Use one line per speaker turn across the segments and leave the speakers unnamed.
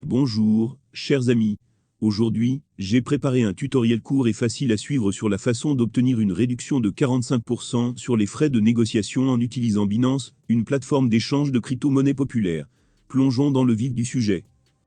Bonjour, chers amis. Aujourd'hui, j'ai préparé un tutoriel court et facile à suivre sur la façon d'obtenir une réduction de 45% sur les frais de négociation en utilisant Binance, une plateforme d'échange de crypto-monnaies populaire. Plongeons dans le vif du sujet.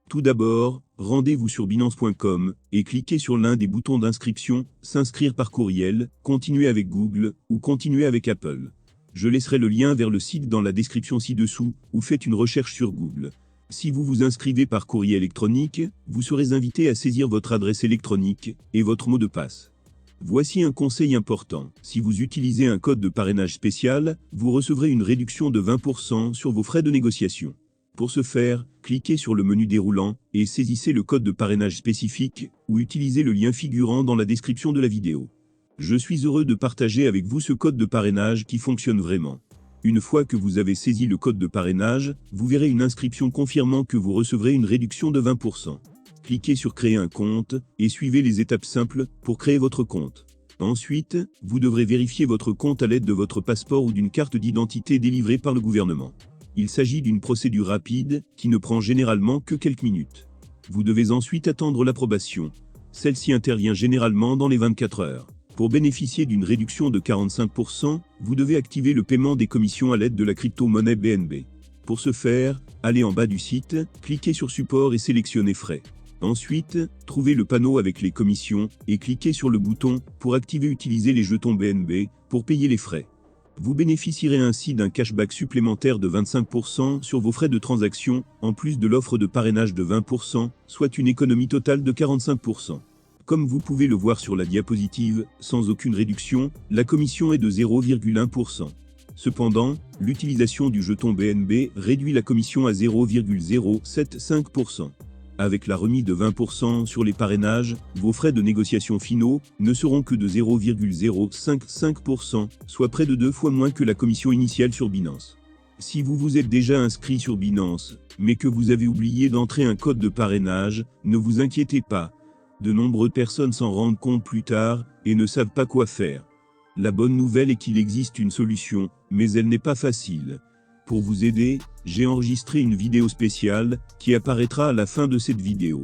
Tout d'abord, rendez-vous sur binance.com et cliquez sur l'un des boutons d'inscription, s'inscrire par courriel, continuer avec Google ou continuer avec Apple. Je laisserai le lien vers le site dans la description ci-dessous ou faites une recherche sur Google. Si vous vous inscrivez par courrier électronique, vous serez invité à saisir votre adresse électronique et votre mot de passe. Voici un conseil important. Si vous utilisez un code de parrainage spécial, vous recevrez une réduction de 20% sur vos frais de négociation. Pour ce faire, cliquez sur le menu déroulant et saisissez le code de parrainage spécifique ou utilisez le lien figurant dans la description de la vidéo. Je suis heureux de partager avec vous ce code de parrainage qui fonctionne vraiment. Une fois que vous avez saisi le code de parrainage, vous verrez une inscription confirmant que vous recevrez une réduction de 20%. Cliquez sur Créer un compte et suivez les étapes simples pour créer votre compte. Ensuite, vous devrez vérifier votre compte à l'aide de votre passeport ou d'une carte d'identité délivrée par le gouvernement. Il s'agit d'une procédure rapide qui ne prend généralement que quelques minutes. Vous devez ensuite attendre l'approbation. Celle-ci intervient généralement dans les 24 heures. Pour bénéficier d'une réduction de 45%, vous devez activer le paiement des commissions à l'aide de la crypto-monnaie BNB. Pour ce faire, allez en bas du site, cliquez sur Support et sélectionnez Frais. Ensuite, trouvez le panneau avec les commissions et cliquez sur le bouton pour activer Utiliser les jetons BNB pour payer les frais. Vous bénéficierez ainsi d'un cashback supplémentaire de 25% sur vos frais de transaction, en plus de l'offre de parrainage de 20%, soit une économie totale de 45%. Comme vous pouvez le voir sur la diapositive, sans aucune réduction, la commission est de 0,1%. Cependant, l'utilisation du jeton BNB réduit la commission à 0,075%. Avec la remise de 20% sur les parrainages, vos frais de négociation finaux ne seront que de 0,055%, soit près de 2 fois moins que la commission initiale sur Binance. Si vous vous êtes déjà inscrit sur Binance, mais que vous avez oublié d'entrer un code de parrainage, ne vous inquiétez pas. De nombreuses personnes s'en rendent compte plus tard et ne savent pas quoi faire. La bonne nouvelle est qu'il existe une solution, mais elle n'est pas facile. Pour vous aider, j'ai enregistré une vidéo spéciale qui apparaîtra à la fin de cette vidéo.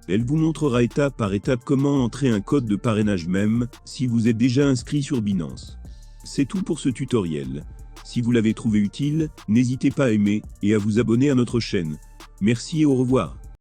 Elle vous montrera étape par étape comment entrer un code de parrainage même si vous êtes déjà inscrit sur Binance. C'est tout pour ce tutoriel. Si vous l'avez trouvé utile, n'hésitez pas à aimer et à vous abonner à notre chaîne. Merci et au revoir.